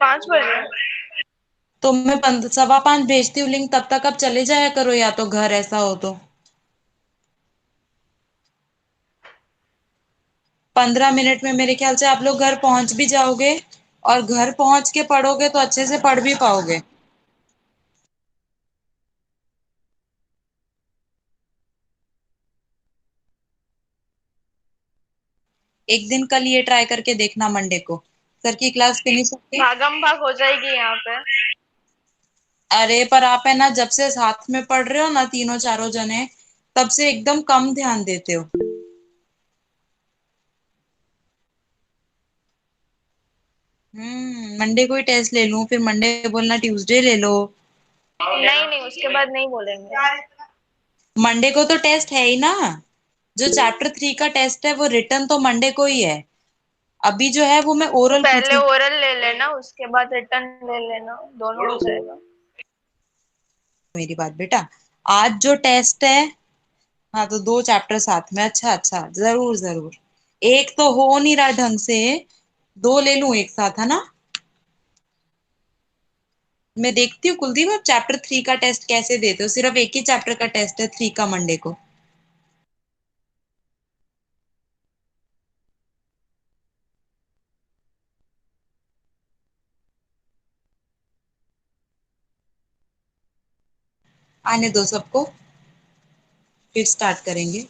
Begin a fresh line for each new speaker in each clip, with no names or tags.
5 बजे।
तो मैं 5:15 भेजती हूँ लिंक, तब तक आप चले जाया करो या तो घर, ऐसा हो तो 15 मिनट में मेरे ख्याल से आप लोग घर पहुंच भी जाओगे। और घर पहुंच के पढ़ोगे तो अच्छे से पढ़ भी पाओगे। एक दिन कल ये ट्राई करके देखना, मंडे को सर की क्लास फिनिश होके।
भागम भाग हो जाएगी यहाँ पे।
अरे पर आप है ना, जब से साथ में पढ़ रहे हो ना तीनों चारों जने, तब से एकदम कम ध्यान देते हो। मंडे को ही टेस्ट ले लूं, फिर मंडे बोलना ट्यूसडे ले लो।
नहीं नहीं, उसके बाद नहीं बोलेंगे।
मंडे को तो टेस्ट है ही ना। जो चैप्टर 3 का टेस्ट है वो रिटर्न तो मंडे को ही है। अभी जो है वो मैं
तो
ओरल
पहले
पूछूंगी।
ओरल ले लेना, उसके बाद रिटर्न ले लेना, दोनों हो जाएगा।
मेरी बात बेटा, आज जो टेस्ट है, हाँ तो 2 चैप्टर साथ में, अच्छा अच्छा, जरूर जरूर। एक तो हो नहीं रहा ढंग से, 2 ले लूं एक साथ, है ना। मैं देखती हूँ कुलदीप, आप चैप्टर 3 का टेस्ट कैसे देते हो? सिर्फ एक ही चैप्टर का टेस्ट है 3 का मंडे को। आने दो सबको, फिर स्टार्ट करेंगे।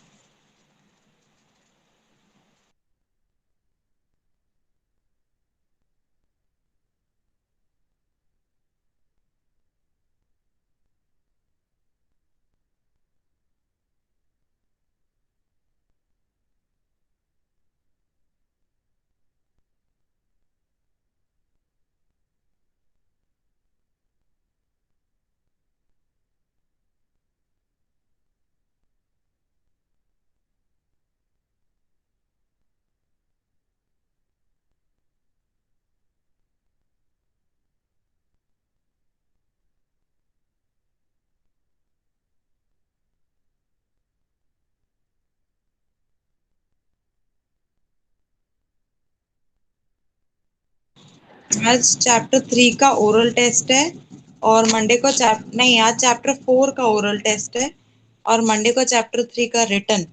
आज चैप्टर 3 का ओरल टेस्ट है। और मंडे को चैप्टर नहीं, आज चैप्टर 4 का ओरल टेस्ट है। और मंडे को चैप्टर 3 का रिटर्न।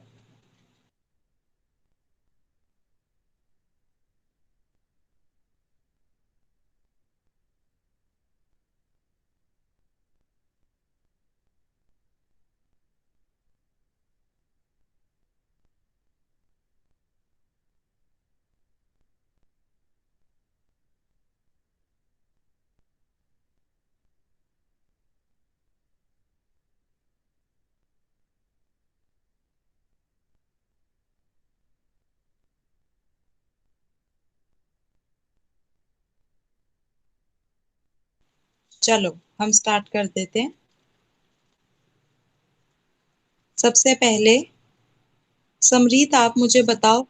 चलो हम स्टार्ट कर देते हैं। सबसे पहले समरीत, आप मुझे बताओ,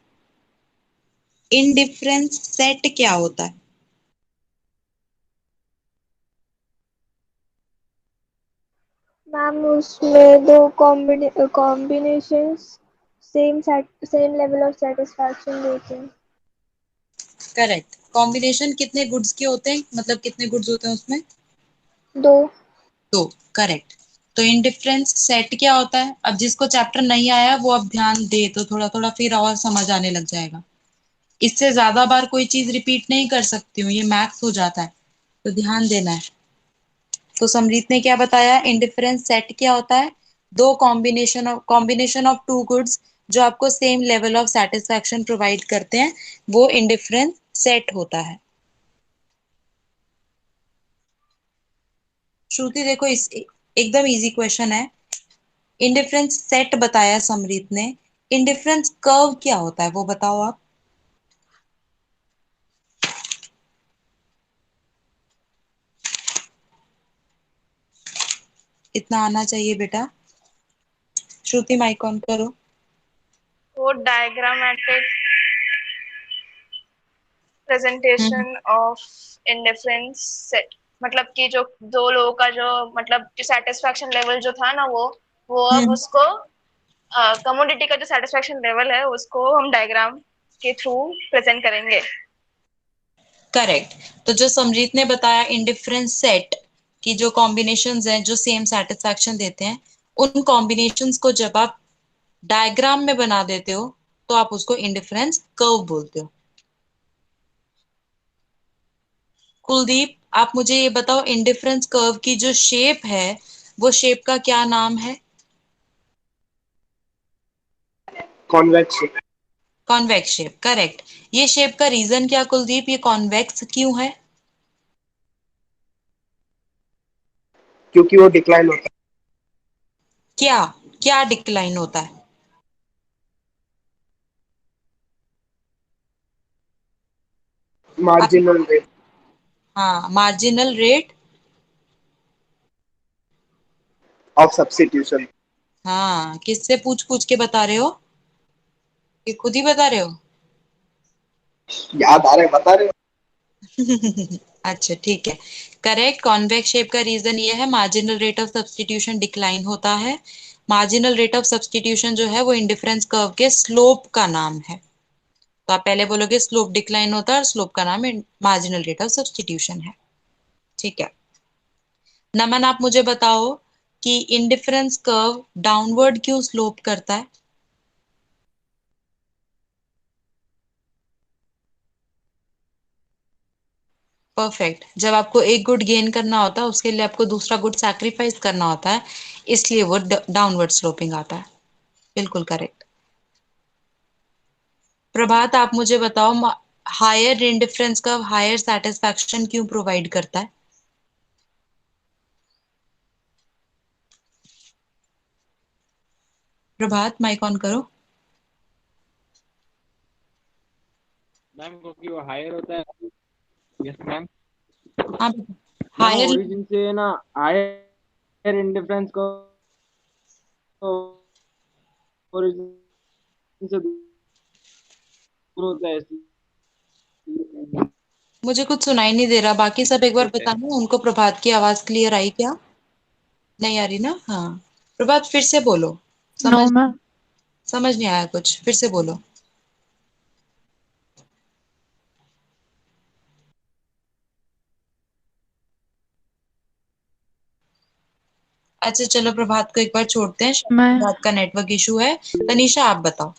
इनडिफरेंस सेट क्या होता है?
मैम उसमें दो combinations same level of satisfaction देते हैं।
करेक्ट। कॉम्बिनेशन कितने गुड्स के होते हैं, मतलब कितने गुड्स होते हैं उसमें?
दो।
तो करेक्ट। तो इनडिफरेंस सेट क्या होता है? अब जिसको चैप्टर नहीं आया वो अब ध्यान दे तो थोड़ा थोड़ा फिर और समझ आने लग जाएगा। इससे ज्यादा बार कोई चीज रिपीट नहीं कर सकती हूँ, ये मैथ्स हो जाता है। तो ध्यान देना है। तो समरीत ने क्या बताया, इंडिफरेंस सेट क्या होता है? दो कॉम्बिनेशन ऑफ टू गुड्स जो आपको same level of satisfaction provide करते हैं, वो इंडिफरेंस सेट होता है। श्रुति देखो, इस एकदम इजी क्वेश्चन है। इंडिफरेंस सेट बताया समरीत ने। इंडिफरेंस कर्व क्या होता है वो बताओ आप। इतना आना चाहिए बेटा। श्रुति माइक ऑन करो।
वो diagrammatic
hmm
presentation of indifference set, मतलब कि जो दो लोगों का जो मतलब जो सेटिस्फैक्शन लेवल जो था ना, वो अब
हम्म।
उसको कमोडिटी का जो सेटिस्फैक्शन लेवल है उसको हम डायग्राम के थ्रू प्रेजेंट करेंगे।
करेक्ट। तो जो समरीत ने बताया इंडिफरेंस सेट की जो कॉम्बिनेशंस हैं जो सेम सेटिस्फैक्शन देते हैं, उन कॉम्बिनेशंस को जब आप डायग्राम में बना देते हो तो आप उसको इंडिफरेंस कर्व बोलते हो। कुलदीप, आप मुझे ये बताओ इंडिफरेंस कर्व की जो शेप है वो शेप का क्या नाम है?
Convex shape.
Convex shape, correct. ये शेप का रीजन क्या कुलदीप, ये कॉन्वेक्स क्यों है?
क्योंकि वो डिक्लाइन होता
क्या क्या डिक्लाइन होता है?
है, मार्जिनल रेट
हाँ, मार्जिनल रेट
ऑफ सब्स्टिट्यूशन।
हाँ, किससे पूछ पूछ के बता रहे हो कि खुद ही बता रहे हो?
याद आ रहे बता रहे हो।
अच्छा ठीक है, करेक्ट। कॉन्वेक्स शेप का रीजन ये है, marginal rate of substitution decline होता है। मार्जिनल रेट ऑफ सब्स्टिट्यूशन जो है वो इंडिफरेंस कर्व के स्लोप का नाम है। तो आप पहले बोलोगे स्लोप डिक्लाइन होता है और स्लोप का नाम मार्जिनल रेट ऑफ सब्स्टिट्यूशन है। ठीक है। नमन, आप मुझे बताओ कि इंडिफरेंस कर्व डाउनवर्ड क्यों स्लोप करता है? परफेक्ट। जब आपको एक गुड गेन करना होता है उसके लिए आपको दूसरा गुड सैक्रिफाइस करना होता है, इसलिए वो डाउनवर्ड स्लोपिंग आता है। बिल्कुल करेक्ट। प्रभात, आप मुझे बताओ higher indifference curve higher satisfaction क्यों प्रोवाइड करता है? प्रभात, माइक ऑन करो।
मैम क्योंकि वो हायर होता है। Yes ma'am.
हाँ,
मैम
हायर।
ओरिजिन से ना हायर इंडिफरेंस को ओरिजिन से दूर होता है इसलिए।
मुझे कुछ सुनाई नहीं दे रहा, बाकी सब एक बार बताना उनको। प्रभात की आवाज क्लियर आई क्या? नहीं आ रही ना? हाँ, प्रभात फिर से बोलो।
नो
समझ
मैम।
समझ नहीं आया कुछ, फिर से बोलो। अच्छा चलो, प्रभात को एक बार छोड़ते हैं, शायद
मैं
प्रभात का नेटवर्क इशू है। तनीषा, आप बताओ।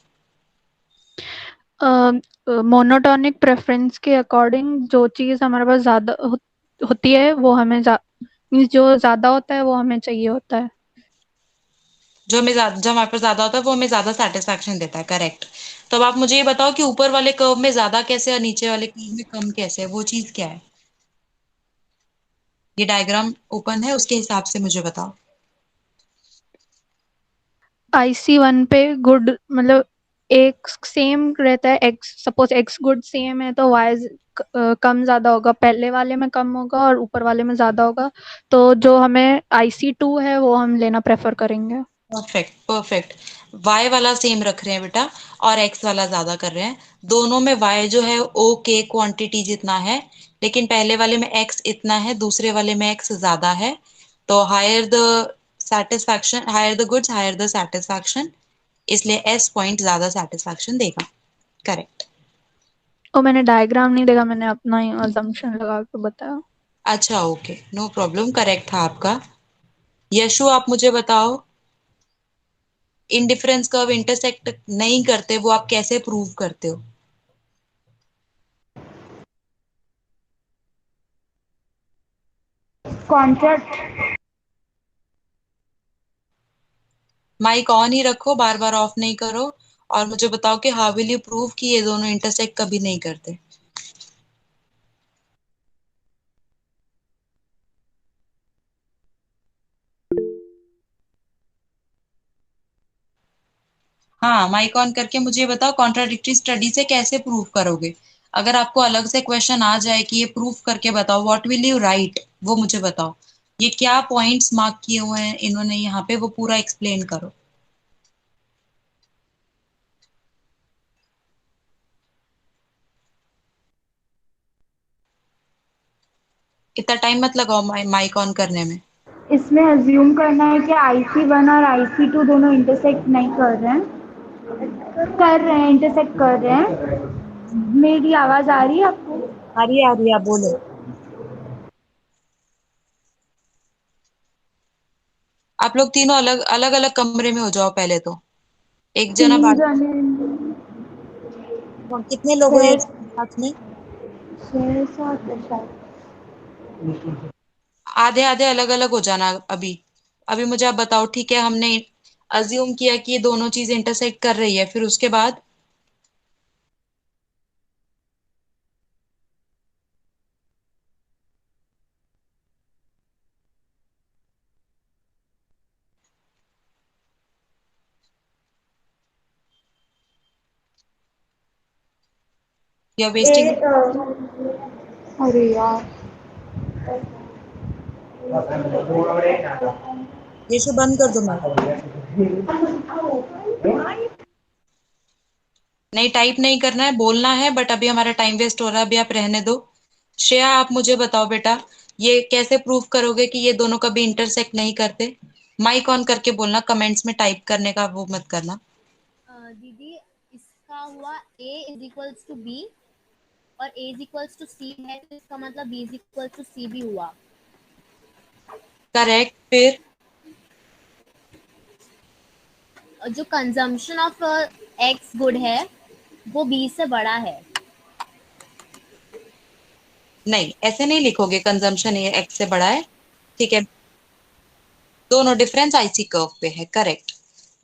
मोनोटोनिक प्रेफरेंस के अकॉर्डिंग जो चीज़ हमारे पास ज़्यादा होती है वो हमें मीन्स जो ज़्यादा होता है वो हमें चाहिए होता है।
जो हमारे पास ज्यादा होता है वो हमें ज्यादा सेटिस्फैक्शन देता है, करेक्ट। तो अब आप मुझे ये बताओ कि ऊपर वाले कर्व में ज्यादा कैसे और नीचे वाले कर्व में कम कैसे है, वो चीज क्या है? ये डायग्राम ओपन है, उसके हिसाब से मुझे बताओ।
IC1 पे गुड मतलब एक सेम रहता है, x suppose x good same है तो वाई कम ज्यादा होगा, पहले वाले में कम होगा और ऊपर वाले में ज्यादा होगा। तो जो हमें IC2 है वो हम लेना प्रेफर करेंगे।
Perfect perfect. y वाला सेम रख रहे हैं बेटा और x वाला ज्यादा कर रहे हैं। दोनों में y जो है ओ के क्वांटिटी जितना है, लेकिन पहले वाले में x इतना है, दूसरे वाले में x ज्यादा है। तो higher the satisfaction, higher the goods higher the satisfaction, इसलिए s पॉइंट ज्यादा सेटिस्फैक्शन देगा। करेक्ट।
और मैंने डायग्राम नहीं देखा, मैंने अपना ही अजम्पशन लगा के बताया।
अच्छा ओके, नो प्रॉब्लम, करेक्ट था आपका। यशु, आप मुझे बताओ इंडिफरेंस कर्व इंटरसेक्ट नहीं करते वो आप कैसे प्रूव करते हो?
कॉन्ट्रैक्ट।
माइक ऑन ही रखो, बार बार ऑफ नहीं करो। और मुझे बताओ कि हाउ विल यू प्रूव कि ये दोनों इंटरसेक्ट कभी नहीं करते? हाँ, माइक ऑन करके मुझे ये बताओ कॉन्ट्राडिक्टरी स्टडी से कैसे प्रूव करोगे? अगर आपको अलग से क्वेश्चन आ जाए कि ये प्रूफ करके बताओ, व्हाट विल यू राइट, वो मुझे बताओ। ये क्या पॉइंट्स मार्क किए हुए हैं इन्होंने यहाँ पे, वो पूरा एक्सप्लेन करो। इतना टाइम मत लगाओ माइक ऑन करने में।
इसमें अज्यूम करना है कि IC1 और IC2 दोनों इंटरसेक्ट नहीं कर रहे हैं, इंटरसेक्ट कर रहे हैं। मेरी आवाज आ रही है आपको?
आ रही है, आप बोलो। आप लोग तीनों अलग अलग अलग कमरे में हो जाओ पहले तो। एक जना
3
बाहर।
जने,
कितने लोग हो एक
6
साथ में?
7 है शायद।
आधे आधे अलग अलग हो जाना अभी। अभी मुझे आप बताओ, ठीक है, हमने अज्यूम किया कि ये दोनों चीज इंटरसेक्ट कर रही है, फिर उसके बाद यू आर वेस्टिंग।
अरे यार,
ये शो बंद कर दो मैं। नहीं, टाइप नहीं करना है, बोलना है, बट अभी हमारा टाइम वेस्ट हो रहा है, अभी आप रहने दो। श्रेया, आप मुझे बताओ बेटा, ये कैसे प्रूव करोगे कि ये दोनों कभी इंटरसेक्ट नहीं करते? माइक ऑन करके बोलना, कमेंट्स में टाइप करने का वो मत करना।
दीदी, इसका हुआ A is equals to B और A is equals to C है, तो इसका मतलब B is equals to C भी हुआ।
करेक्ट, फिर?
और जो कंजम्पशन ऑफ एक्स गुड है वो B से बड़ा है।
नहीं, ऐसे नहीं लिखोगे, कंजम्पशन ये एक्स से बड़ा है, ठीक है। दोनों डिफरेंस आईसी कर्व पे है, करेक्ट।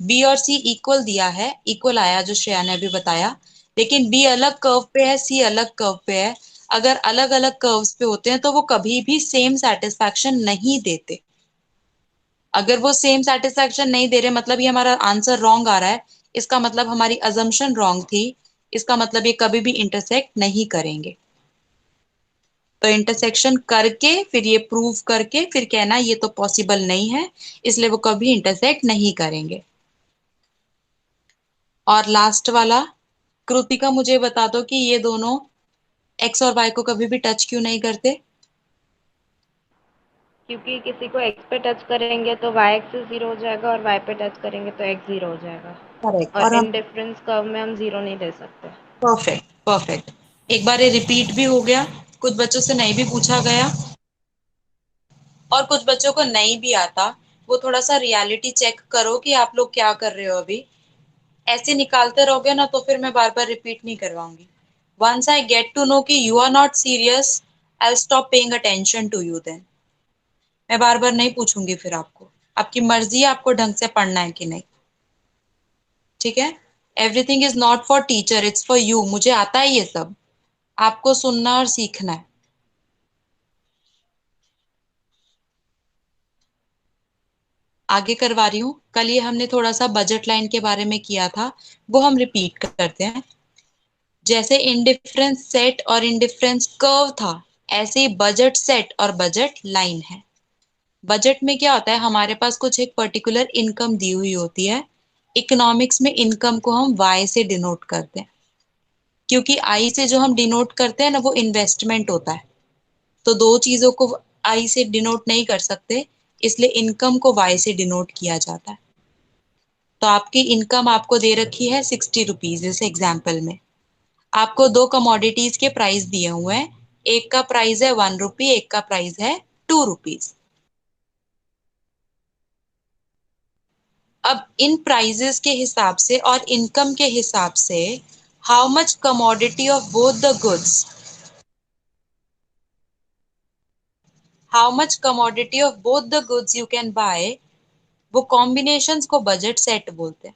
बी और सी इक्वल दिया है, इक्वल आया जो श्रेया ने अभी बताया, लेकिन बी अलग कर्व पे है, सी अलग कर्व पे है। अगर अलग अलग कर्व्स पे होते हैं तो वो कभी भी सेम सेटिस्फैक्शन नहीं देते। अगर वो सेम सेटिस्फैक्शन नहीं दे रहे, मतलब ये हमारा आंसर रॉन्ग आ रहा है, इसका मतलब हमारी अजम्पशन रॉन्ग थी, इसका मतलब ये कभी भी इंटरसेक्ट नहीं करेंगे। तो इंटरसेक्शन करके फिर ये प्रूव करके फिर कहना ये तो पॉसिबल नहीं है, इसलिए वो कभी इंटरसेक्ट नहीं करेंगे। और लास्ट वाला, कृतिका मुझे बता दो कि ये दोनों एक्स और वाई को कभी भी टच क्यों नहीं करते?
क्योंकि किसी को एक्स पे टच करेंगे तो वाई एक्सिस जीरो हो जाएगा और वाई पे टच करेंगे तो एक्स जीरो हो जाएगा,
करेक्ट।
और
और हम,
इन डिफरेंस कर्व में हम जीरो नहीं ले सकते।
Perfect perfect. एक बार ये रिपीट भी हो गया, कुछ बच्चों से नहीं भी पूछा गया और कुछ बच्चों को नहीं भी आता। वो थोड़ा सा रियलिटी चेक करो कि आप लोग क्या कर रहे हो अभी। ऐसे निकालते रहोगे ना तो फिर मैं बार बार रिपीट नहीं करवाऊंगी। Once I get to know कि you are not serious, I stop paying attention to you, then मैं बार बार नहीं पूछूंगी फिर आपको। आपकी मर्जी है आपको ढंग से पढ़ना है कि नहीं, ठीक है। Everything is not for teacher, it's for you. मुझे आता है ये सब, आपको सुनना और सीखना है। आगे करवा रही हूँ। कल ये हमने थोड़ा सा बजट लाइन के बारे में किया था, वो हम रिपीट करते हैं। जैसे इंडिफरेंस सेट और इंडिफरेंस कर्व था, ऐसे ही बजट सेट और बजट लाइन है। बजट में क्या होता है, हमारे पास कुछ एक पर्टिकुलर इनकम दी हुई होती है। इकोनॉमिक्स में इनकम को हम वाई से डिनोट करते हैं, क्योंकि आई से जो हम डिनोट करते हैं ना वो इन्वेस्टमेंट होता है। तो दो चीजों को आई से डिनोट नहीं कर सकते, इसलिए इनकम को वाई से डिनोट किया जाता है। तो आपकी इनकम आपको दे रखी है 60 रुपीज, जैसे एग्जाम्पल में आपको दो कमोडिटीज के प्राइस दिए हुए हैं। एक का प्राइस है 1 रुपी, एक का प्राइस है 2 रुपीज। अब इन प्राइजेस के हिसाब से और इनकम के हिसाब से how much commodity of both the goods, how much commodity of both the goods you can buy, वो कॉम्बिनेशंस को बजट सेट बोलते हैं।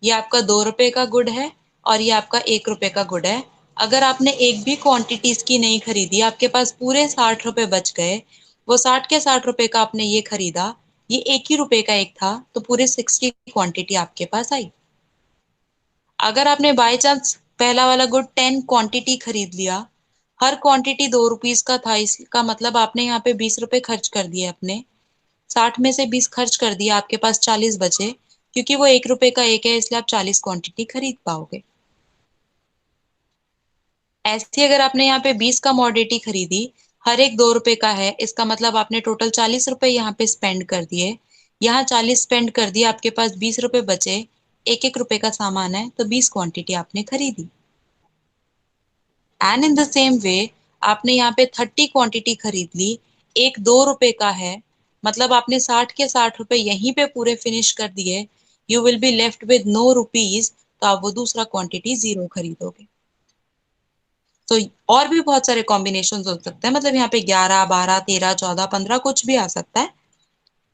ये आपका 2 रुपए का गुड है और ये आपका 1 रुपए का गुड है। अगर आपने एक भी क्वांटिटीज की नहीं खरीदी, आपके पास पूरे 60 रुपए बच गए, वो 60 के 60 रुपए का आपने ये खरीदा, ये 1 ही रुपए का एक था, तो पूरे 60 क्वांटिटी आपके पास आई। अगर आपने बाय चांस पहला वाला गुड 10 क्वांटिटी खरीद लिया, हर क्वांटिटी 2 रुपीज का था, इसका मतलब आपने यहाँ पे 20 रुपए खर्च कर दिए अपने। 60 में से 20 खर्च कर दिया, आपके पास 40 बचे, क्योंकि वो 1 रुपए का एक है, इसलिए आप 40 क्वांटिटी खरीद पाओगे। ऐसे अगर आपने यहाँ पे 20 कमोडिटी खरीदी, हर एक 2 रुपए का है, इसका मतलब आपने टोटल 40 रुपए यहाँ पे स्पेंड कर दिए। यहाँ 40 स्पेंड कर दिया, आपके पास 20 रुपए बचे, 1 1 रुपए का सामान है, तो 20 क्वांटिटी आपने खरीदी। And in the same way आपने यहाँ पे 30 क्वांटिटी खरीद ली, एक 2 रुपए का है, मतलब आपने 60 के 60 रुपए यहीं पे पूरे फिनिश कर दिए, you will be left with no rupees, तो आप वो दूसरा क्वांटिटी 0 खरीदोगे। तो और भी बहुत सारे कॉम्बिनेशन हो सकते हैं, मतलब यहाँ पे 11, 12, 13, 14, 15 कुछ भी आ सकता है।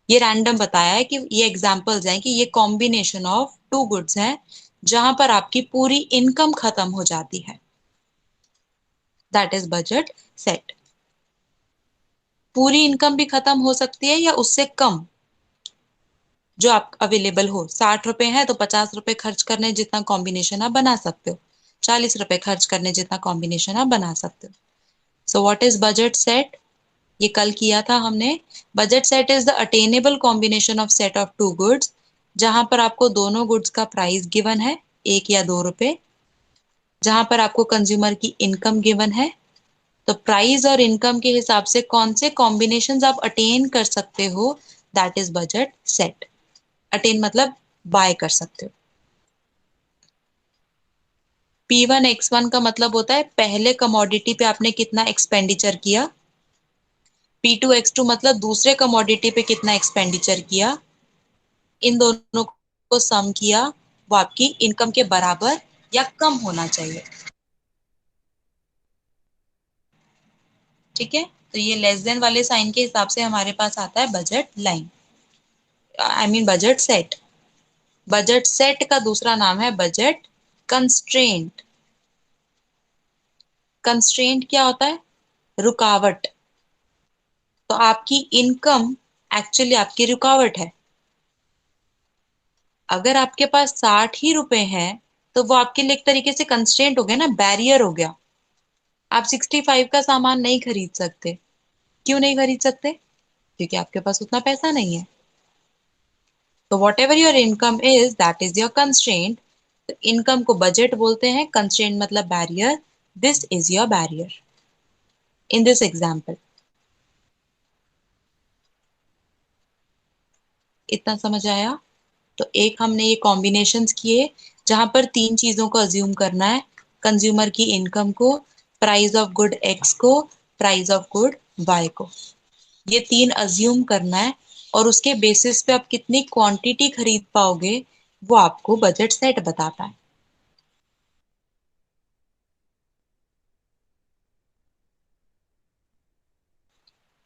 ये रैंडम बताया है कि ये एग्जांपल्स हैं कि ये कॉम्बिनेशन ऑफ टू गुड्स हैं जहां पर आपकी पूरी इनकम खत्म हो जाती है, दैट इज बजट सेट। पूरी इनकम भी खत्म हो सकती है या उससे कम, जो आप अवेलेबल हो। 60 रुपए है तो 50 रुपए खर्च करने जितना कॉम्बिनेशन आप बना सकते हो, 40 रुपए खर्च करने जितना कॉम्बिनेशन आप बना सकते हो। So what is budget set? ये कल किया था हमने। Budget set is the attainable combination of set of two goods, जहां पर आपको दोनों गुड्स का प्राइस गिवन है, 1 या 2 रुपए, जहां पर आपको कंज्यूमर की इनकम गिवन है। तो प्राइस और इनकम के हिसाब से कौन से कॉम्बिनेशंस आप अटेन कर सकते हो, that is budget set. Attain मतलब बाय कर सकते हो। P1X1 का मतलब होता है पहले कमोडिटी पे आपने कितना एक्सपेंडिचर किया, P2X2 मतलब दूसरे कमोडिटी पे कितना एक्सपेंडिचर किया, इन दोनों को सम किया, वो आपकी इनकम के बराबर या कम होना चाहिए। ठीक है, तो ये लेस देन वाले साइन के हिसाब से हमारे पास आता है budget line, I mean budget set. Budget set का दूसरा नाम है बजट कंस्ट्रेंट। कंस्ट्रेंट क्या होता है? रुकावट। तो आपकी इनकम एक्चुअली आपकी रुकावट है। अगर आपके पास 60 ही रुपए हैं तो वो आपके लिए एक तरीके से कंस्ट्रेंट हो गया ना, बैरियर हो गया। आप 65 का सामान नहीं खरीद सकते। क्यों नहीं खरीद सकते? क्योंकि आपके पास उतना पैसा नहीं है। तो what ever your income is that is your constraint. तो इनकम को बजट बोलते हैं, कंस्ट्रेंट मतलब barrier. This is your barrier in this example. इतना समझ आया? तो एक हमने ये कॉम्बिनेशंस किए जहां पर 3 चीजों को अज्यूम करना है, कंज्यूमर की इनकम को, प्राइस ऑफ गुड एक्स को, प्राइस ऑफ गुड वाई को। ये 3 अज्यूम करना है और उसके बेसिस पे आप कितनी क्वांटिटी खरीद पाओगे वो आपको बजट सेट बताता है।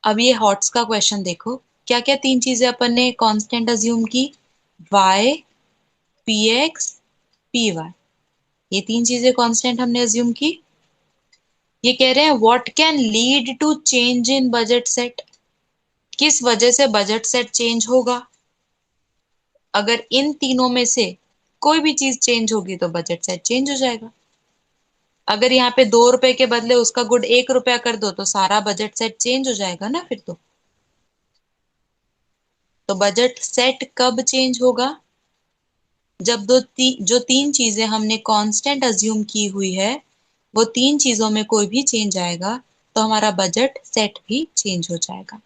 अब ये हॉट्स का क्वेश्चन देखो, क्या क्या 3 चीजें अपन ने कांस्टेंट अज्यूम की? y, px, py। ये 3 चीजें कांस्टेंट हमने अज्यूम की। ये कह रहे हैं what can lead to change in budget set. किस वजह से बजट सेट चेंज होगा? अगर इन तीनों में से कोई भी चीज चेंज होगी तो बजट सेट चेंज हो जाएगा। अगर यहाँ पे 2 रुपए के बदले उसका गुड 1 रुपया कर दो तो सारा बजट सेट चेंज हो जाएगा ना फिर तो बजट सेट कब चेंज होगा? जब जो 3 चीजें हमने कांस्टेंट अज्यूम की हुई है वो 3 चीजों में कोई भी चेंज आएगा तो हमारा बजट सेट भी चेंज हो जाएगा।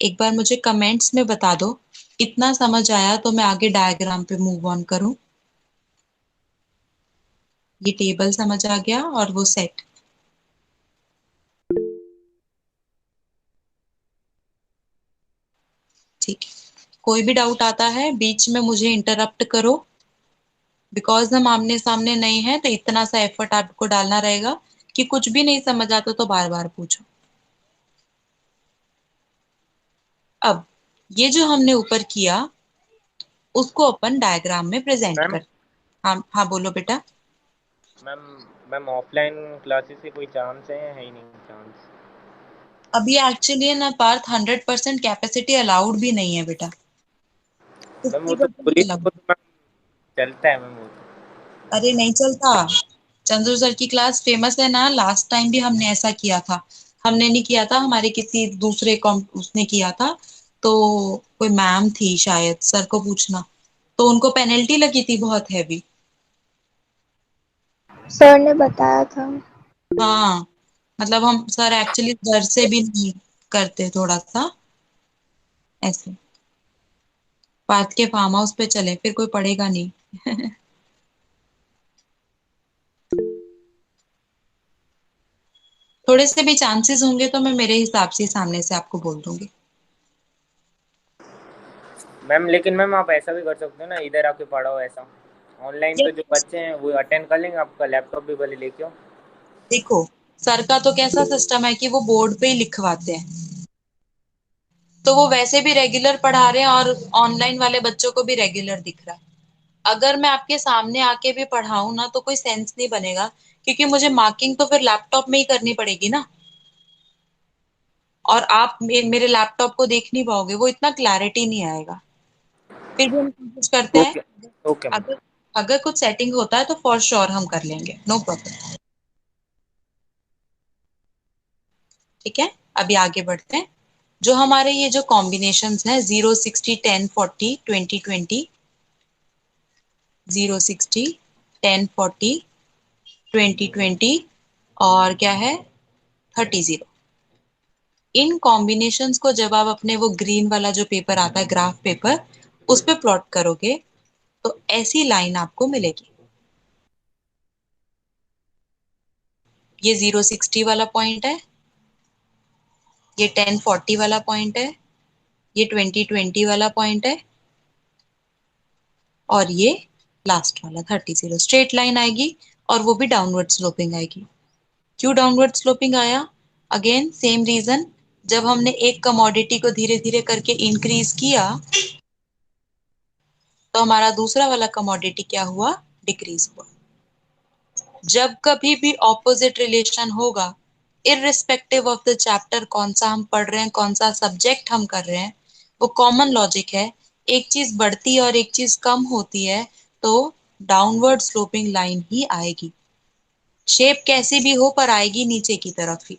एक बार मुझे कमेंट्स में बता दो इतना समझ आया तो मैं आगे डायग्राम पे मूव ऑन करूं। ये टेबल समझ आ गया और वो सेट। ठीक है, कोई भी डाउट आता है बीच में मुझे इंटरप्ट करो। बिकॉज हम आमने सामने नहीं है तो इतना सा एफर्ट आपको डालना रहेगा कि कुछ भी नहीं समझ आता तो बार बार पूछो। अब ये जो हमने ऊपर किया उसको अपन डायग्राम में प्रेजेंट
मैम
कर। हाँ हाँ बोलो बेटा।
मैम मैम ऑफलाइन क्लासेस के कोई चांस है ही नहीं चांस?
अभी एक्चुअली ना पार्थ 100% कैपेसिटी अलाउड भी नहीं है बेटा।
मैम वो
50%
तो बोली
अलाउड।
वो तो मैम चलता है मैम वो तो।
अरे नहीं चलता। चंद्र सर की क्लास फेमस है ना, लास्ट टाइम भी हमने ऐसा किया था। हमने नहीं किया था, हमारे किसी दूसरे उसने किया था। तो कोई मैम थी शायद, सर को पूछना, तो उनको पेनल्टी लगी थी बहुत हैवी।
सर ने बताया था।
हाँ, मतलब हम सर एक्चुअली घर से भी नहीं करते, थोड़ा सा ऐसे पार्थ के फार्म हाउस पे चले फिर कोई पढ़ेगा नहीं। थोड़े से भी चांसेस होंगे तो मैं मेरे हिसाब से सामने से आपको बोल दूंगी।
मैम लेकिन मैम आप ऐसा भी कर सकते हो ना, इधर आके पढ़ाओ ऐसा। ऑनलाइन तो जो बच्चे हैं वो अटेंड कर लेंगे, आपका लैपटॉप भी भले लेके आओ।
देखो, सर का तो कैसा सिस्टम है कि वो बोर्ड पे ही लिखवाते हैं, तो वो वैसे भी रेगुलर पढ़ा रहे हैं और ऑनलाइन वाले बच्चों को भी रेगुलर दिख रहा है। अगर मैं आपके सामने आके भी पढ़ाऊं ना तो कोई सेंस नहीं बनेगा, क्योंकि मुझे मार्किंग तो फिर लैपटॉप में ही करनी पड़ेगी ना, और आप मेरे लैपटॉप को देख नहीं पाओगे, वो इतना क्लैरिटी नहीं आएगा। फिर भी हम कोशिश करते हैं,
ओके ओके मैम।
अगर अगर कुछ सेटिंग होता है तो फॉर श्योर हम कर लेंगे, नो प्रॉब्लम। ठीक है, अभी आगे बढ़ते हैं। जो हमारे ये जो कॉम्बिनेशंस हैं 0 60 10 40 20 20, 0 60 10 40 20 20 और क्या है 30 0, इन कॉम्बिनेशंस को जब आप अपने वो ग्रीन वाला जो पेपर आता है ग्राफ पेपर, उस पे प्लॉट करोगे तो ऐसी लाइन आपको मिलेगी। ये 0 60 वाला पॉइंट है, ये 10 40 वाला पॉइंट है, ये 20 20 वाला पॉइंट है, और ये लास्ट वाला 30 0। स्ट्रेट लाइन आएगी और वो भी डाउनवर्ड स्लोपिंग आएगी। क्यों डाउनवर्ड स्लोपिंग आया? अगेन सेम रीजन, जब हमने एक कमोडिटी को धीरे धीरे करके इंक्रीज किया तो हमारा दूसरा वाला कमोडिटी क्या हुआ? डिक्रीज हुआ। जब कभी भी ऑपोजिट रिलेशन होगा, इररिस्पेक्टिव ऑफ द चैप्टर कौन सा हम पढ़ रहे हैं, कौन सा सब्जेक्ट हम कर रहे हैं, वो कॉमन लॉजिक है। एक चीज बढ़ती है और एक चीज कम होती है तो डाउनवर्ड स्लोपिंग लाइन ही आएगी। शेप कैसी भी हो पर आएगी नीचे की तरफ ही।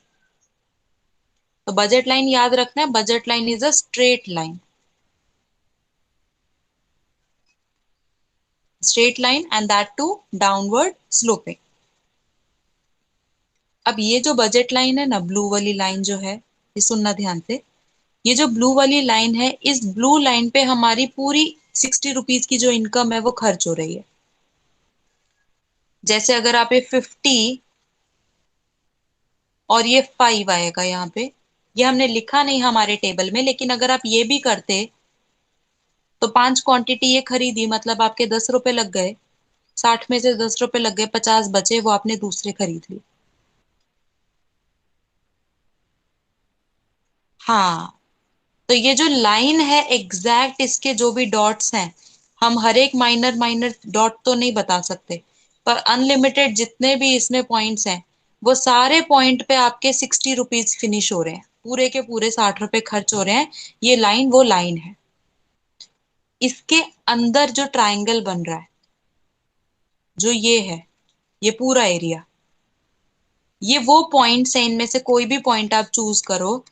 तो बजट लाइन याद रखना है, budget line is a straight line, straight line and that too downward sloping. अब ये जो बजट लाइन है ना, ब्लू वाली लाइन जो है, ये सुनना ध्यान से, ये जो ब्लू वाली लाइन है, इस ब्लू लाइन पे हमारी पूरी 60 रुपीज की जो इनकम है वो खर्च हो रही है। जैसे अगर आप ये 50 और ये 5 आएगा यहाँ पे, ये हमने लिखा नहीं हमारे टेबल में, लेकिन अगर आप ये भी करते तो 5 क्वांटिटी ये खरीदी, मतलब आपके 10 रुपए लग गए, 60 में से 10 रुपए लग गए, 50 बचे, वो आपने दूसरे खरीद लिए। हाँ, तो ये जो लाइन है एग्जैक्ट, इसके जो भी डॉट्स हैं, हम हर एक माइनर माइनर डॉट तो नहीं बता सकते, पर अनलिमिटेड जितने भी इसमें पॉइंट्स हैं, वो सारे पॉइंट पे आपके 60 रुपीज फिनिश हो रहे हैं, पूरे के पूरे 60 रुपए खर्च हो रहे हैं। ये लाइन वो लाइन है। इसके अंदर जो ट्राइंगल बन रहा है, जो ये है, ये पूरा एरिया, ये वो पॉइंट्स हैं, इनमें से कोई भी पॉइंट आप चूज करो,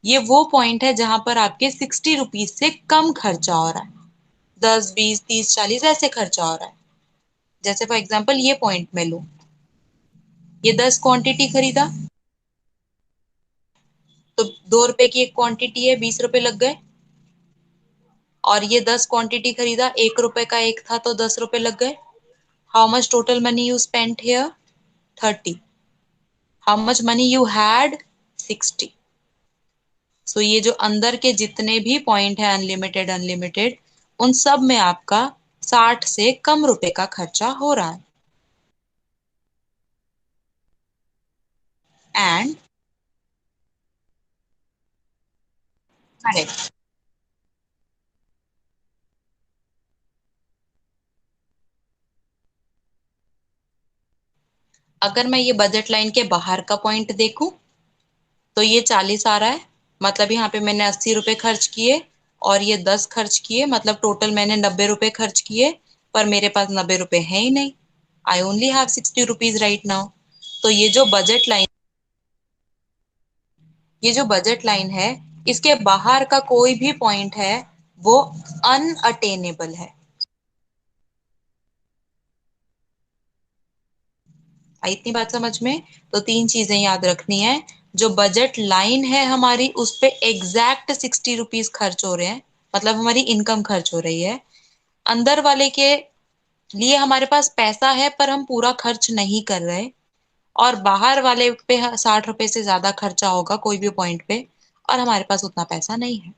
ये वो पॉइंट है जहां पर आपके 60 रुपीज से कम खर्चा हो रहा है, 10 20 30 40 ऐसे खर्चा हो रहा है। जैसे फॉर एग्जांपल ये पॉइंट में लूं, ये 10 क्वांटिटी खरीदा तो 2 रुपए की एक क्वांटिटी है, 20 रुपए लग गए। और ये 10 क्वांटिटी खरीदा, 1 रुपए का एक था तो 10 रुपए लग गए। How much total money you spent here? 30। How much money you had? 60। सो ये जो अंदर के जितने भी पॉइंट है अनलिमिटेड अनलिमिटेड, उन सब में आपका 60 से कम रुपए का खर्चा हो रहा है। एंड करेक्ट, अगर मैं ये बजट लाइन के बाहर का पॉइंट देखूं तो ये 40 आ रहा है, मतलब यहाँ पे मैंने 80 रुपए खर्च किए और ये 10 खर्च किए, मतलब टोटल मैंने 90 रुपए खर्च किए, पर मेरे पास 90 रुपए है ही नहीं। I only have 60 rupees right now. तो ये जो बजट लाइन है, इसके बाहर का कोई भी पॉइंट है वो अनअटेनेबल है। आई इतनी बात समझ में? तो 3 चीजें याद रखनी है। जो बजट लाइन है हमारी, उस पे एग्जैक्ट 60 रुपीज खर्च हो रहे हैं, मतलब हमारी इनकम खर्च हो रही है। अंदर वाले के लिए हमारे पास पैसा है पर हम पूरा खर्च नहीं कर रहे, और बाहर वाले पे 60 रुपए से ज्यादा खर्चा होगा कोई भी पॉइंट पे, और हमारे पास उतना पैसा नहीं है।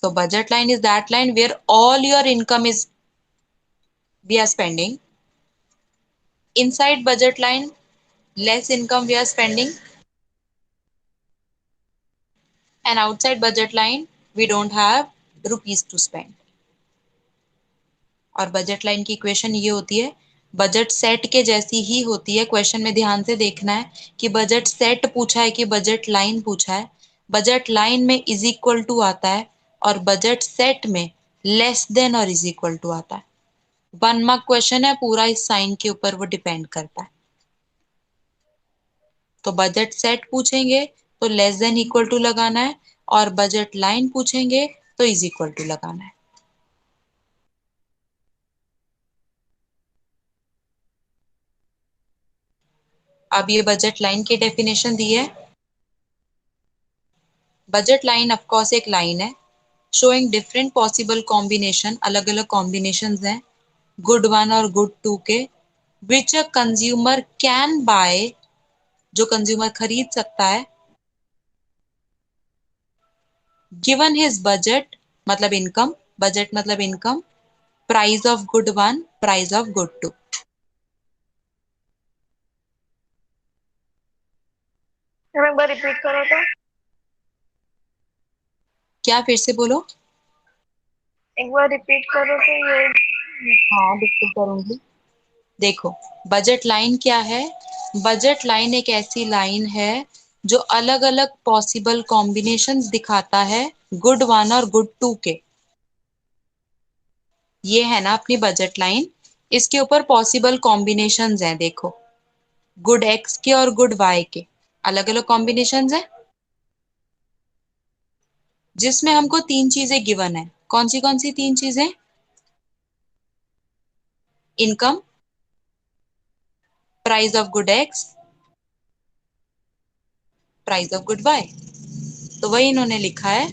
So budget line is that line where all your income is we are spending. Inside budget line, less income we are spending, and outside budget line we don't have rupees to spend. और budget line की equation ये होती है, budget set के जैसी ही होती है। Question में ध्यान से देखना है कि बजट सेट पूछा है कि बजट लाइन पूछा है। बजट लाइन में इज इक्वल टू आता है और बजट सेट में लेस देन और इज इक्वल टू आता है। 1 मार्क क्वेश्चन है, पूरा इस साइन के ऊपर वो डिपेंड करता है। तो बजट सेट पूछेंगे तो लेस देन इक्वल टू लगाना है, और बजट लाइन पूछेंगे तो इज इक्वल टू लगाना है। अब ये बजट लाइन की डेफिनेशन दी है। बजट लाइन ऑफ कोर्स एक लाइन है शोइंग डिफरेंट पॉसिबल कॉम्बिनेशन, अलग अलग कॉम्बिनेशंस हैं गुड 1 और गुड 2 के, विच अ कंज्यूमर कैन बाय, जो कंज्यूमर खरीद सकता है, गिवन हिज बजट मतलब इनकम, बजट मतलब income, price of good 1, price of good 2।
एक बार रिपीट करो तो।
क्या फिर से बोलो?
एक बार रिपीट करो तो ये।
हाँ बिल्कुल करूंगी। देखो बजट लाइन क्या है? बजट लाइन एक ऐसी लाइन है जो अलग अलग पॉसिबल कॉम्बिनेशंस दिखाता है गुड 1 और गुड 2 के। ये है ना अपनी बजट लाइन, इसके ऊपर पॉसिबल कॉम्बिनेशंस हैं। देखो गुड x के और गुड y के अलग अलग कॉम्बिनेशंस हैं, जिसमें हमको 3 चीजें गिवन है। कौन सी 3 चीजें? Income, price of good x, price of good y। तो वही इन्होंने लिखा है।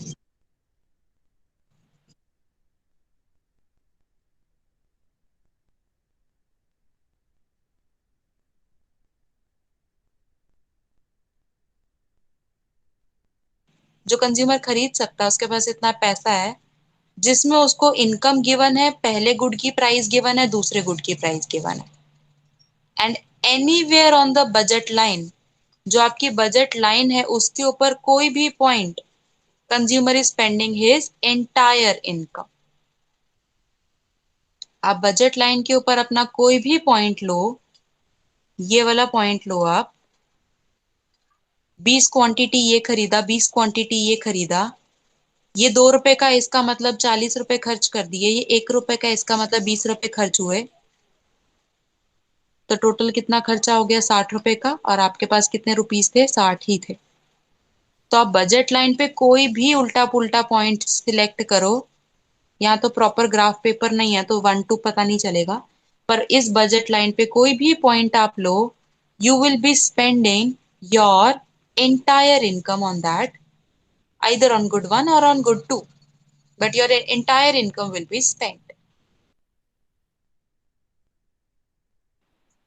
जो कंज्यूमर खरीद सकता है उसके पास इतना पैसा है, जिसमें उसको इनकम गिवन है, पहले गुड की प्राइस गिवन है, दूसरे गुड की प्राइस गिवन है, and anywhere on the budget line, जो आपकी बजट लाइन है उसके ऊपर कोई भी point consumer is spending his entire income. आप बजट लाइन के ऊपर अपना कोई भी पॉइंट लो, ये वाला पॉइंट लो आप, 20 क्वांटिटी ये खरीदा, 20 क्वांटिटी ये खरीदा, ये 2 रुपए का, इसका मतलब 40 रुपए खर्च कर दिए, ये 1 रुपए का, इसका मतलब 20 रुपए खर्च हुए, तो टोटल कितना खर्चा हो गया? 60 रुपए का। और आपके पास कितने रुपीस थे? 60 ही थे। तो आप बजट लाइन पे कोई भी उल्टा पुल्टा पॉइंट सिलेक्ट करो, यहाँ तो प्रॉपर ग्राफ पेपर नहीं है तो 1 2 पता नहीं चलेगा, पर इस बजट लाइन पे कोई भी पॉइंट आप लो, you will be spending your entire income on that, either on good 1 or on good 2, but your entire income will be spent.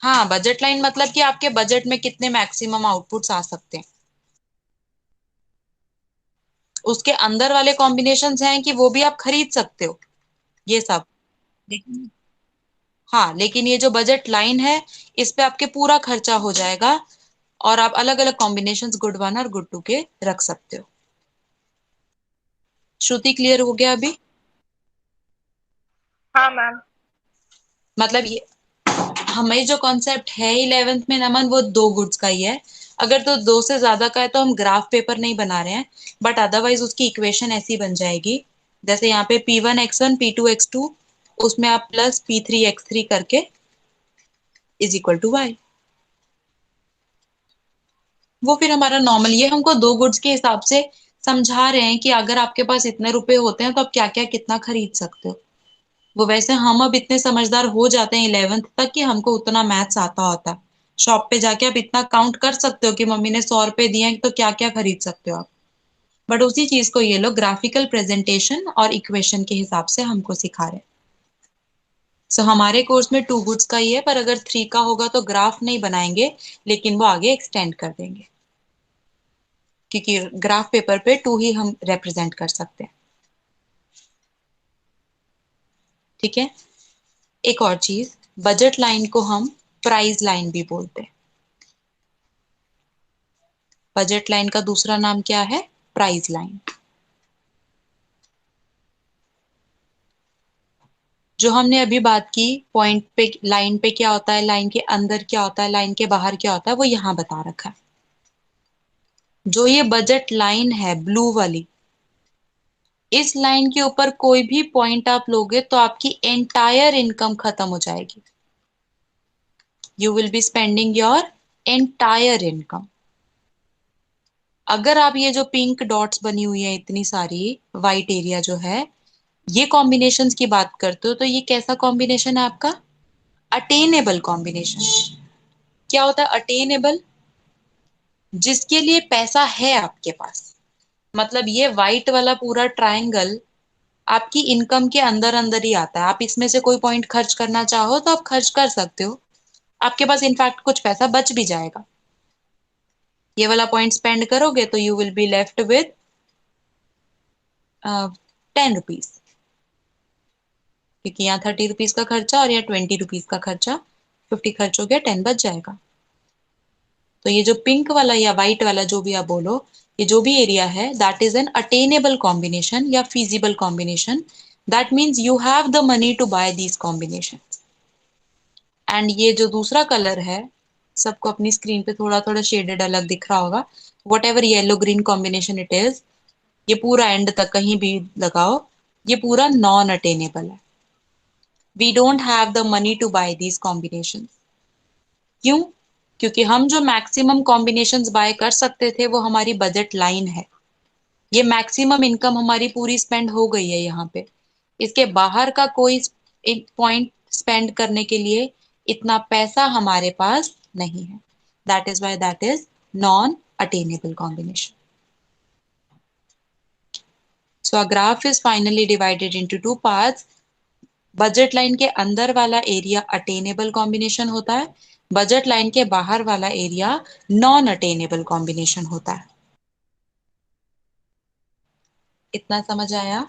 हाँ बजट लाइन मतलब कि आपके बजट में कितने मैक्सिमम आउटपुट्स आ सकते हैं, उसके अंदर वाले कॉम्बिनेशंस हैं कि वो भी आप खरीद सकते हो ये सब। लेकिन हाँ, लेकिन ये जो बजट लाइन है इस पे आपके पूरा खर्चा हो जाएगा, और आप अलग अलग कॉम्बिनेशंस गुड 1 और गुड 2 के रख सकते हो। श्रुति क्लियर हो गया अभी?
हाँ मैम।
मतलब ये हमें जो कॉन्सेप्ट है 11th में नमन, वो 2 गुड्स का ही है। अगर तो 2 से ज्यादा का है तो हम ग्राफ पेपर नहीं बना रहे हैं, बट अदरवाइज उसकी इक्वेशन ऐसी बन जाएगी, जैसे यहाँ पे P1x1 P2x2, उसमें आप प्लस P3x3 करके इज इक्वल टू y। वो फिर हमारा नॉर्मल, ये हमको 2 गुड्स के हिसाब से समझा रहे हैं कि अगर आपके पास इतने रुपए होते हैं तो आप क्या क्या कितना खरीद सकते हो। वो वैसे हम अब इतने समझदार हो जाते हैं 11th तक कि हमको उतना मैथ्स आता होता है। शॉप पे जाके आप इतना काउंट कर सकते हो कि मम्मी ने 100 रुपए दिए हैं तो क्या क्या खरीद सकते हो आप। बट उसी चीज को ये लोग ग्राफिकल प्रेजेंटेशन और इक्वेशन के हिसाब से हमको सिखा रहे हैं। सो हमारे कोर्स में 2 गुड्स का ही है, पर अगर 3 का होगा तो ग्राफ नहीं बनाएंगे, लेकिन वो आगे एक्सटेंड कर देंगे, क्योंकि ग्राफ पेपर पे 2 ही हम रिप्रेजेंट कर सकते हैं। ठीक है। एक और चीज, बजट लाइन को हम प्राइस लाइन भी बोलते हैं। बजट लाइन का दूसरा नाम क्या है? Price line. जो हमने अभी बात की, पॉइंट पे लाइन पे क्या होता है, लाइन के अंदर क्या होता है, लाइन के बाहर क्या होता है, वो यहां बता रखा है। जो ये बजट लाइन है ब्लू वाली, इस लाइन के ऊपर कोई भी पॉइंट आप लोगे तो आपकी एंटायर इनकम खत्म हो जाएगी। You will be spending your entire income. अगर आप ये जो पिंक डॉट्स बनी हुई है इतनी सारी, वाइट एरिया जो है, ये कॉम्बिनेशंस की बात करते हो, तो ये कैसा कॉम्बिनेशन है आपका? Attainable combination. क्या होता है अटेनेबल? जिसके लिए पैसा है आपके पास। मतलब ये व्हाइट वाला पूरा ट्रायंगल आपकी इनकम के अंदर अंदर ही आता है। आप इसमें से कोई पॉइंट खर्च करना चाहो तो आप खर्च कर सकते हो, आपके पास इनफैक्ट कुछ पैसा बच भी जाएगा। ये वाला पॉइंट स्पेंड करोगे तो you will be left with 10 rupees, क्योंकि यहाँ 30 रुपीज का खर्चा और यहाँ 20 रुपीज का खर्चा, 50 खर्च हो गया, 10 बच जाएगा। तो ये जो पिंक वाला या व्हाइट वाला जो भी आप बोलो, ये जो भी एरिया है, that is an attainable combination या feasible combination. That means you have the money to buy these combination. And ये जो दूसरा कलर है, सबको अपनी स्क्रीन पे थोड़ा थोड़ा शेडेड अलग दिख रहा होगा, whatever yellow green combination it is, ये पूरा एंड तक कहीं भी लगाओ, ये पूरा नॉन अटेनेबल है। We don't have the money to buy these combination. क्यों? क्योंकि हम जो मैक्सिमम कॉम्बिनेशंस बाय कर सकते थे वो हमारी बजट लाइन है। ये मैक्सिमम इनकम हमारी पूरी स्पेंड हो गई है यहाँ पे। इसके बाहर का कोई पॉइंट स्पेंड करने के लिए इतना पैसा हमारे पास नहीं है। That is why that is non attainable combination. So a graph is finally divided into 2 parts. Budget line के अंदर वाला एरिया अटेनेबल कॉम्बिनेशन होता है, बजट लाइन के बाहर वाला एरिया नॉन अटेनेबल कॉम्बिनेशन होता है। इतना समझ आया?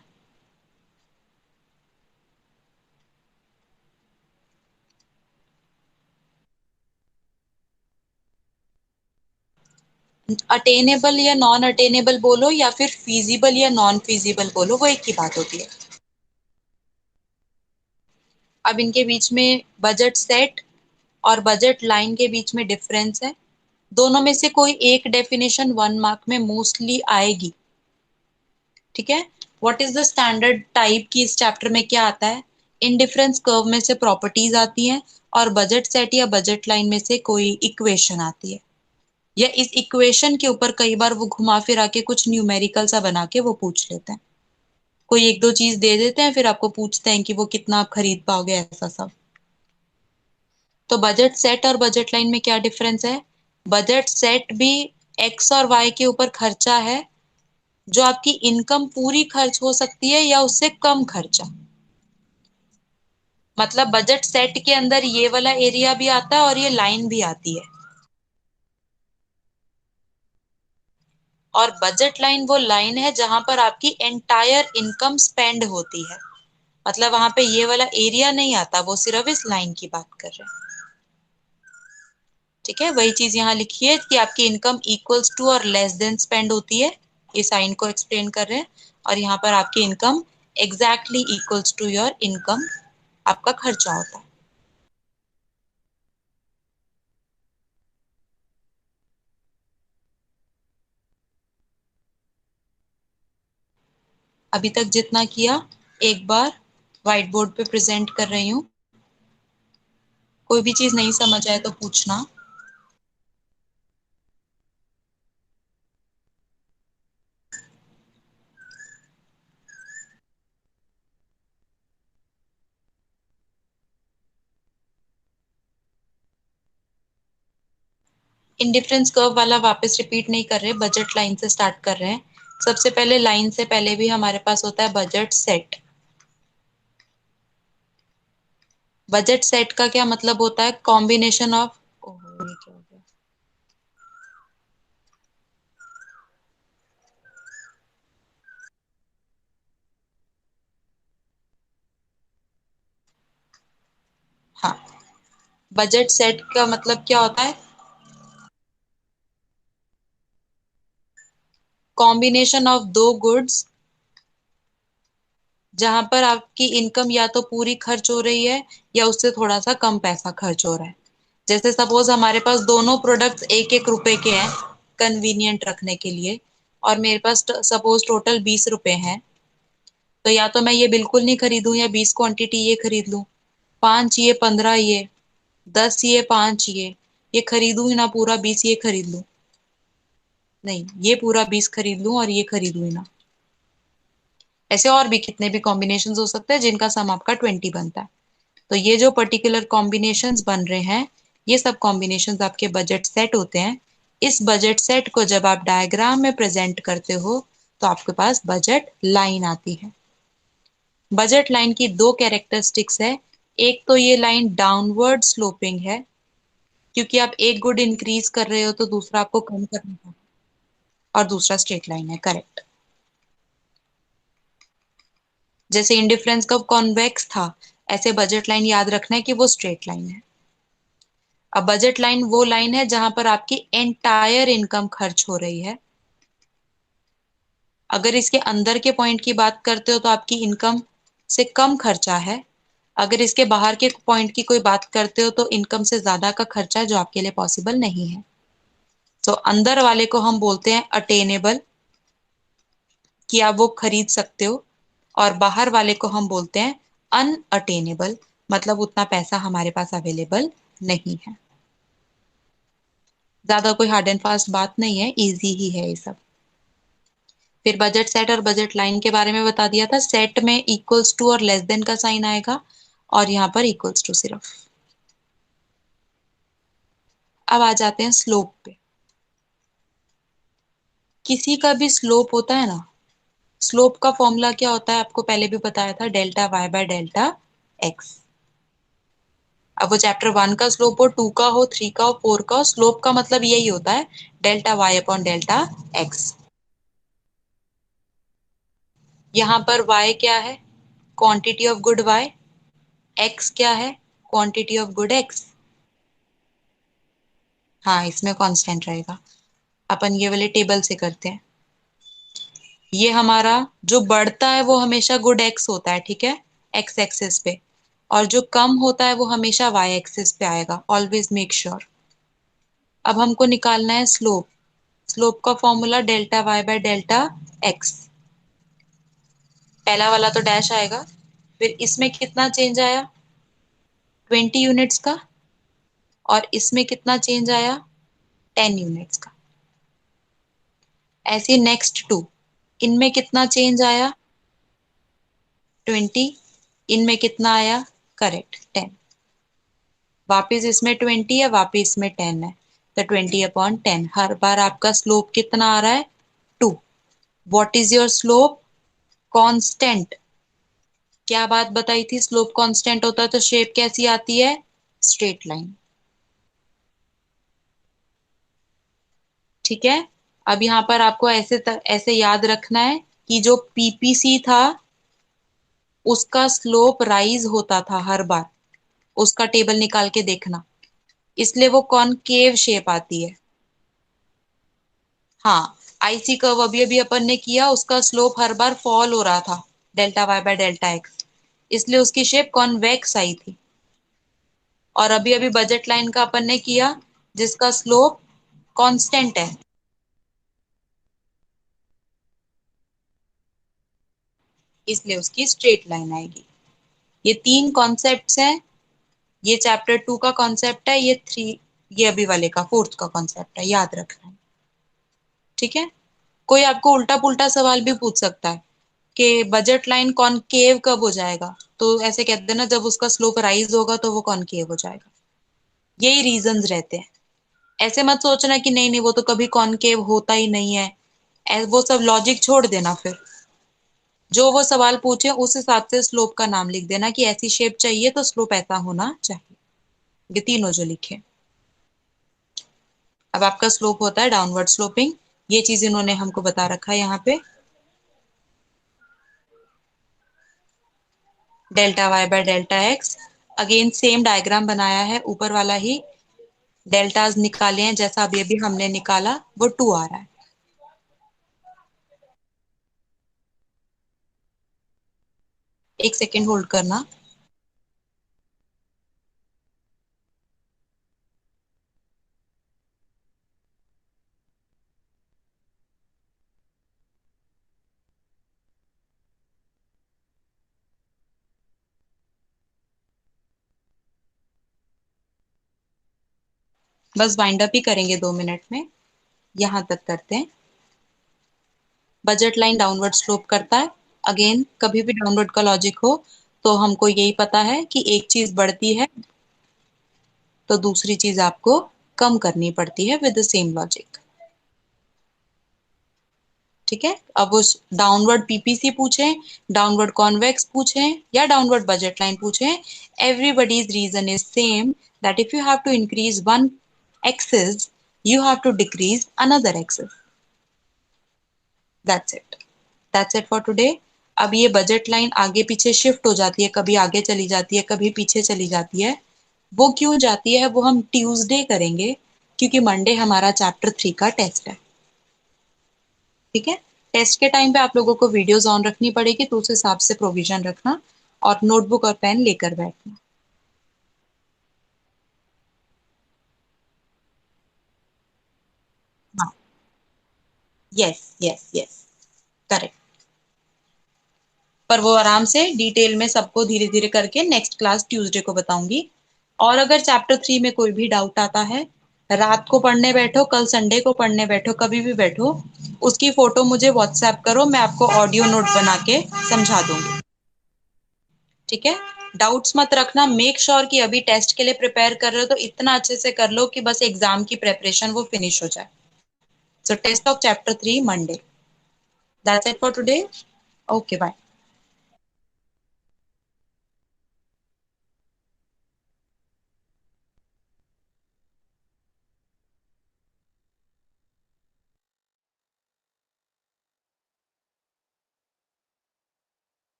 अटेनेबल या नॉन अटेनेबल बोलो या फिर फीजिबल या नॉन फीजिबल बोलो, वो एक ही बात होती है। अब इनके बीच में बजट सेट और बजट लाइन के बीच में डिफरेंस है। दोनों में से कोई एक डेफिनेशन 1 मार्क में मोस्टली आएगी। ठीक है। What is the standard type की इस चैप्टर में क्या आता है? इंडिफरेंस कर्व में से प्रॉपर्टीज आती हैं और बजट सेट या बजट लाइन में से कोई इक्वेशन आती है, या इस इक्वेशन के ऊपर कई बार वो घुमा फिरा के कुछ न्यूमेरिकल सा बना के वो पूछ लेते हैं। कोई एक दो चीज दे देते हैं, फिर आपको पूछते हैं कि वो कितना आप खरीद पाओगे, ऐसा सब। तो बजट सेट और बजट लाइन में क्या डिफरेंस है? बजट सेट भी एक्स और वाई के ऊपर खर्चा है, जो आपकी इनकम पूरी खर्च हो सकती है या उससे कम खर्चा। मतलब बजट सेट के अंदर ये वाला एरिया भी आता है और ये लाइन भी आती है। और बजट लाइन वो लाइन है जहां पर आपकी एंटायर इनकम स्पेंड होती है। मतलब वहां पे ये वाला एरिया नहीं आता, वो सिर्फ इस लाइन की बात कर रहे हैं। ठीक है। वही चीज यहाँ लिखी है कि आपकी इनकम इक्वल्स टू और लेस देन स्पेंड होती है, ये साइन को एक्सप्लेन कर रहे हैं। और यहाँ पर आपकी income exactly equals to your income, आपका खर्चा होता है। अभी तक जितना किया एक बार व्हाइट बोर्ड पे प्रेजेंट कर रही हूँ। कोई भी चीज नहीं समझ आए तो पूछना। इंडिफरेंस कर्व वाला वापस रिपीट नहीं कर रहे, बजट लाइन से स्टार्ट कर रहे हैं। सबसे पहले लाइन से पहले भी हमारे पास होता है बजट सेट। बजट सेट का क्या मतलब होता है? कॉम्बिनेशन ऑफ, ओहो ये क्या हो गया, हाँ, बजट सेट का मतलब क्या होता है? कॉम्बिनेशन ऑफ दो गुड्स जहां पर आपकी इनकम या तो पूरी खर्च हो रही है या उससे थोड़ा सा कम पैसा खर्च हो रहा है। जैसे सपोज हमारे पास दोनों प्रोडक्ट्स एक एक रुपए के हैं कन्वीनियंट रखने के लिए, और मेरे पास सपोज टोटल 20 रुपए हैं, तो या तो मैं ये बिल्कुल नहीं खरीदूं या 20 क्वांटिटी ये खरीद लूं, 5 ये 15 ये 10 ये 5 ये खरीदूं ही ना, पूरा 20 ये खरीद लूं? नहीं, ये पूरा 20 खरीद लूं और ये खरीदूं ही ना। ऐसे और भी कितने भी कॉम्बिनेशंस हो सकते हैं जिनका सम आपका 20 बनता है। तो ये जो पर्टिकुलर कॉम्बिनेशंस बन रहे हैं, ये सब कॉम्बिनेशंस आपके बजट सेट होते हैं। इस बजट सेट को जब आप डायग्राम में प्रेजेंट करते हो तो आपके पास बजट लाइन आती है। बजट लाइन की दो कैरेक्टरिस्टिक्स है, एक तो ये लाइन डाउनवर्ड स्लोपिंग है, क्योंकि आप एक गुड इंक्रीज कर रहे हो तो दूसरा आपको कम करना है, और दूसरा स्ट्रेट लाइन है, करेक्ट। जैसे इंडिफरेंस कर्व कॉन्वेक्स था, ऐसे बजट लाइन याद रखना है कि वो स्ट्रेट लाइन है। अब बजट लाइन वो लाइन है जहां पर आपकी एंटायर इनकम खर्च हो रही है। अगर इसके अंदर के पॉइंट की बात करते हो तो आपकी इनकम से कम खर्चा है। अगर इसके बाहर के पॉइंट की कोई बात करते हो तो इनकम से ज्यादा का खर्चा है, जो आपके लिए पॉसिबल नहीं है। तो अंदर वाले को हम बोलते हैं अटेनेबल, कि आप वो खरीद सकते हो, और बाहर वाले को हम बोलते हैं अनअटेनेबल, मतलब उतना पैसा हमारे पास अवेलेबल नहीं है। ज्यादा कोई हार्ड एंड फास्ट बात नहीं है, इजी ही है ये सब। फिर बजट सेट और बजट लाइन के बारे में बता दिया था। सेट में इक्वल्स टू और लेस देन का साइन आएगा, और यहाँ पर इक्वल्स टू सिर्फ। अब आ जाते हैं स्लोप पे। किसी का भी स्लोप होता है ना, स्लोप का फॉर्मूला क्या होता है आपको पहले भी बताया था, delta y by delta x. अब वो चैप्टर 1 का स्लोप हो, 2 का हो, 3 का हो, 4 का हो, स्लोप का मतलब यही होता है, delta y upon delta x. यहाँ पर y क्या है? Quantity of good y। x क्या है? Quantity of good x। हाँ, इसमें कांस्टेंट रहेगा। अपन ये वाले टेबल से करते हैं। ये हमारा जो बढ़ता है वो हमेशा गुड x होता है, ठीक है, x एक्सिस पे, और जो कम होता है वो हमेशा y एक्सिस पे आएगा, ऑलवेज मेक श्योर। अब हमको निकालना है स्लोप। स्लोप का formula delta y by delta x. पहला वाला तो डैश आएगा, फिर इसमें कितना चेंज आया? 20 यूनिट्स का, और इसमें कितना चेंज आया? 10 यूनिट्स का। ऐसे नेक्स्ट टू, इनमें कितना चेंज आया? 20। इनमें कितना आया? करेक्ट, 10। वापिस इसमें 20 है, वापिस इसमें 10 है, तो 20/10। हर बार आपका स्लोप कितना आ रहा है? 2। What is your slope? Constant. क्या बात बताई थी? स्लोप कांस्टेंट होता है तो शेप कैसी आती है? Straight line. ठीक है। अब यहाँ पर आपको ऐसे याद रखना है कि जो पीपीसी था उसका स्लोप राइज होता था हर बार, उसका टेबल निकाल के देखना, इसलिए वो कॉनकेव शेप आती है। हाँ, आईसी कर्व अभी अभी अपन ने किया, उसका स्लोप हर बार फॉल हो रहा था, delta y by delta x, इसलिए उसकी शेप कॉन्वेक्स आई थी। और अभी अभी बजट लाइन का अपन ने किया जिसका स्लोप कांस्टेंट है, इसलिए उसकी स्ट्रेट लाइन आएगी। ये 3 कॉन्सेप्ट्स हैं। ये चैप्टर 2 का कॉन्सेप्ट है, ये अभी वाले का 4th का कॉन्सेप्ट है, याद रखना है। ठीक है। कोई आपको उल्टा पुल्टा सवाल भी पूछ सकता है कि बजट लाइन कॉनकेव कब हो जाएगा, तो ऐसे कहते हैं ना, जब उसका स्लोप राइज होगा तो वो कॉनकेव हो जाएगा। यही रीजंस रहते हैं। ऐसे मत सोचना कि नहीं नहीं वो तो कभी कॉनकेव होता ही नहीं है, वो सब लॉजिक छोड़ देना फिर। जो वो सवाल पूछे उस हिसाब से स्लोप का नाम लिख देना कि ऐसी शेप चाहिए तो स्लोप ऐसा होना चाहिए। ये तीनों जो लिखे। अब आपका स्लोप होता है डाउनवर्ड स्लोपिंग। ये चीज इन्होंने हमको बता रखा है यहाँ पे। Delta y by delta x. Again same diagram बनाया है, ऊपर वाला ही डेल्टाज निकाले हैं जैसा अभी अभी हमने निकाला, वो 2 आ रहा है। एक सेकेंड होल्ड करना। बस वाइंड अप ही करेंगे 2 मिनट में। यहां तक करते हैं। बजट लाइन डाउनवर्ड स्लोप करता है। अगेन कभी भी डाउनवर्ड का लॉजिक हो तो हमको यही पता है कि एक चीज बढ़ती है तो दूसरी चीज आपको कम करनी पड़ती है विद द सेम लॉजिक। ठीक है। अब उस डाउनवर्ड पीपीसी पूछें, डाउनवर्ड कॉन्वेक्स पूछें या डाउनवर्ड बजट लाइन पूछें, everybody's reason is same that if you have to increase one axis you have to decrease another axis. That's it for today. अब ये बजट लाइन आगे पीछे shift हो जाती है, कभी आगे चली जाती है, कभी पीछे चली जाती है। वो क्यों जाती है वो हम ट्यूसडे करेंगे, क्योंकि मंडे हमारा चैप्टर 3 का टेस्ट है। ठीक है। टेस्ट के टाइम पे आप लोगों को वीडियोस ऑन रखनी पड़ेगी, तो उस हिसाब से प्रोविजन रखना और नोटबुक और पेन लेकर बैठना। हाँ, यस करेक्ट। पर वो आराम से डिटेल में सबको धीरे धीरे करके नेक्स्ट क्लास ट्यूसडे को बताऊंगी। और अगर चैप्टर 3 में कोई भी डाउट आता है, रात को पढ़ने बैठो, कल संडे को पढ़ने बैठो, कभी भी बैठो, उसकी फोटो मुझे व्हाट्सएप करो, मैं आपको ऑडियो नोट बना के समझा दूंगी। ठीक है। डाउट्स मत रखना। मेक श्योर कि अभी टेस्ट के लिए प्रिपेयर कर रहे हो तो इतना अच्छे से कर लो कि बस एग्जाम की प्रेपरेशन वो फिनिश हो जाए। So test of chapter 3 Monday. That's it for today. Okay bye.